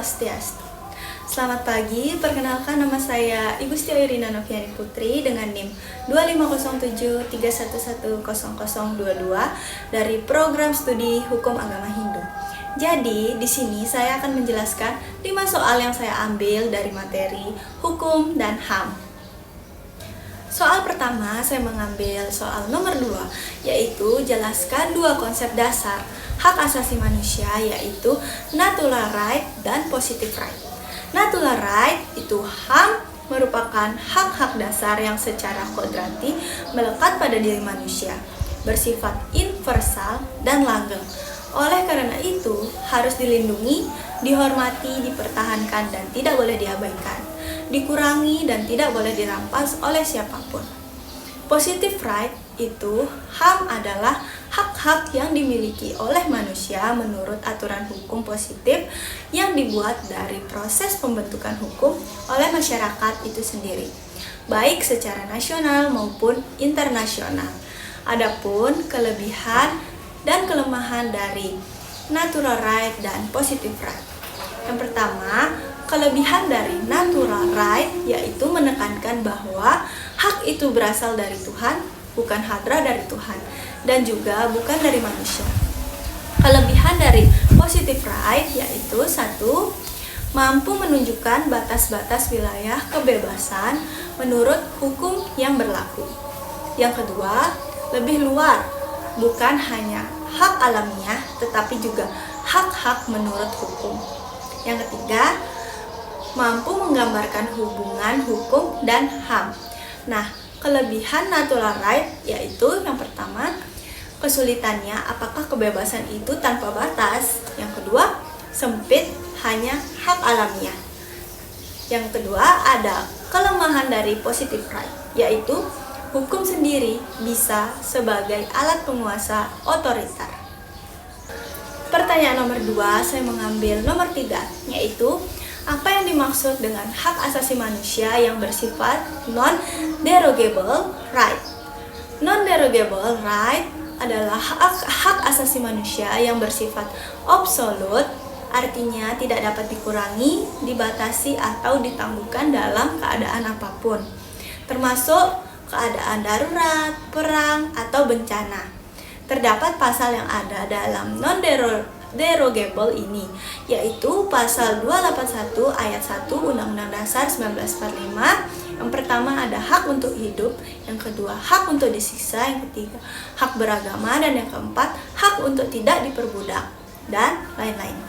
Swastiastu. Selamat pagi, perkenalkan nama saya Ibu Setia Irina Noviani Putri dengan NIM 250731110022 dari Program Studi Hukum Agama Hindu. Jadi, di sini saya akan menjelaskan 5 soal yang saya ambil dari materi Hukum dan HAM. Soal pertama, saya mengambil soal nomor 2, yaitu jelaskan 2 konsep dasar hak asasi manusia, yaitu natural right dan positive right. Natural right itu HAM merupakan hak-hak dasar yang secara kodrati melekat pada diri manusia, bersifat universal dan langgeng. Oleh karena itu, harus dilindungi, dihormati, dipertahankan, dan tidak boleh diabaikan, dikurangi, dan tidak boleh dirampas oleh siapapun. Positive right itu HAM adalah hak-hak yang dimiliki oleh manusia menurut aturan hukum positif yang dibuat dari proses pembentukan hukum oleh masyarakat itu sendiri, baik secara nasional maupun internasional. Adapun kelebihan dan kelemahan dari natural right dan positive right. Yang pertama, kelebihan dari natural right yaitu menekankan bahwa hak itu berasal dari Tuhan, bukan hadrah dari Tuhan, dan juga bukan dari manusia. Kelebihan dari positive right yaitu 1. Mampu menunjukkan batas-batas wilayah kebebasan menurut hukum yang berlaku. Yang kedua, lebih luas, bukan hanya hak alamiah tetapi juga hak-hak menurut hukum. Yang ketiga, mampu menggambarkan hubungan hukum dan HAM. Nah, kelebihan natural right yaitu yang pertama, kesulitannya apakah kebebasan itu tanpa batas. Yang kedua, sempit, hanya hak alamiah. Yang kedua, ada kelemahan dari positive right yaitu hukum sendiri bisa sebagai alat penguasa otoriter. Pertanyaan nomor 2, saya mengambil nomor 3, yaitu apa yang dimaksud dengan hak asasi manusia yang bersifat non-derogable right? Non-derogable right adalah hak asasi manusia yang bersifat absolut, artinya tidak dapat dikurangi, dibatasi, atau ditangguhkan dalam keadaan apapun, termasuk keadaan darurat, perang, atau bencana. Terdapat pasal yang ada dalam non-derogable ini, yaitu pasal 281 ayat 1 Undang-Undang Dasar 1945. Yang pertama ada hak untuk hidup, yang kedua hak untuk disiksa, yang ketiga hak beragama, dan yang keempat hak untuk tidak diperbudak, dan lain-lain.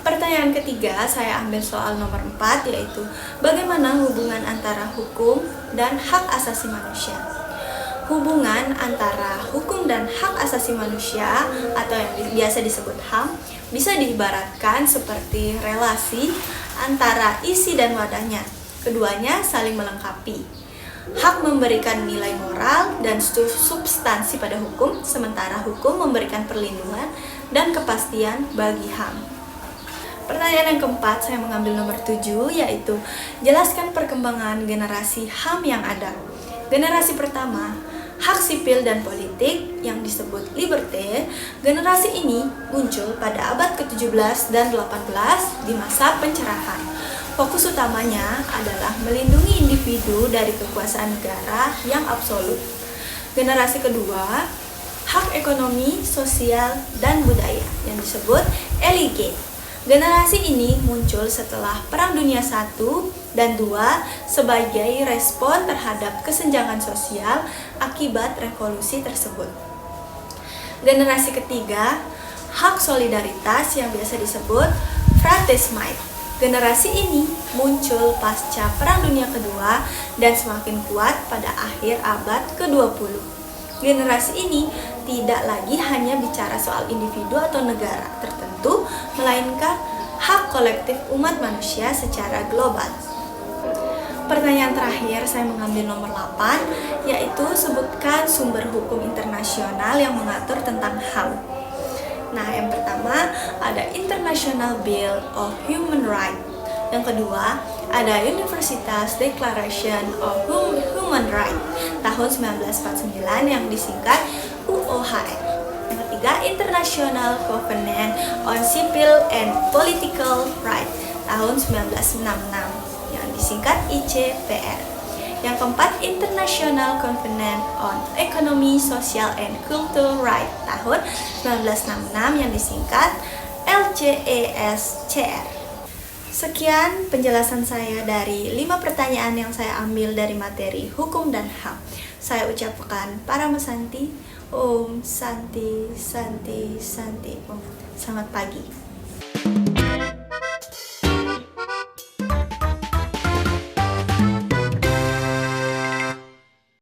Pertanyaan ketiga, saya ambil soal nomor 4, yaitu bagaimana hubungan antara hukum dan hak asasi manusia. Hubungan antara hukum dan hak asasi manusia atau yang biasa disebut HAM bisa diibaratkan seperti relasi antara isi dan wadahnya. Keduanya saling melengkapi. Hak memberikan nilai moral dan substansi pada hukum, sementara hukum memberikan perlindungan dan kepastian bagi HAM. Pertanyaan yang keempat, saya mengambil nomor 7, yaitu jelaskan perkembangan generasi HAM yang ada. Generasi pertama, hak sipil dan politik yang disebut liberté. Generasi ini muncul pada abad ke-17 dan 18 di masa pencerahan. Fokus utamanya adalah melindungi individu dari kekuasaan negara yang absolut. Generasi kedua, hak ekonomi, sosial, dan budaya yang disebut élite. Generasi ini muncul setelah Perang Dunia I dan II sebagai respon terhadap kesenjangan sosial akibat revolusi tersebut. Generasi ketiga, hak solidaritas yang biasa disebut Fratricide. Generasi ini muncul pasca Perang Dunia Kedua dan semakin kuat pada akhir abad ke-20. Generasi ini tidak lagi hanya bicara soal individu atau negara tertentu, melainkan hak kolektif umat manusia secara global. Pertanyaan terakhir, saya mengambil nomor 8, yaitu sebutkan sumber hukum internasional yang mengatur tentang HAM. Nah, yang pertama ada International Bill of Human Rights. Yang kedua, ada Universitas Declaration of Human Rights tahun 1949 yang disingkat UOHR. Yang ketiga, International Covenant on Civil and Political Rights tahun 1966 yang disingkat ICPR. Yang keempat, International Covenant on Economy, Social and Cultural Rights tahun 1966 yang disingkat LCESCR. Sekian penjelasan saya dari 5 pertanyaan yang saya ambil dari materi hukum dan HAM. Saya ucapkan Paramasanti, Om Santi Santi Santi Om. Selamat pagi.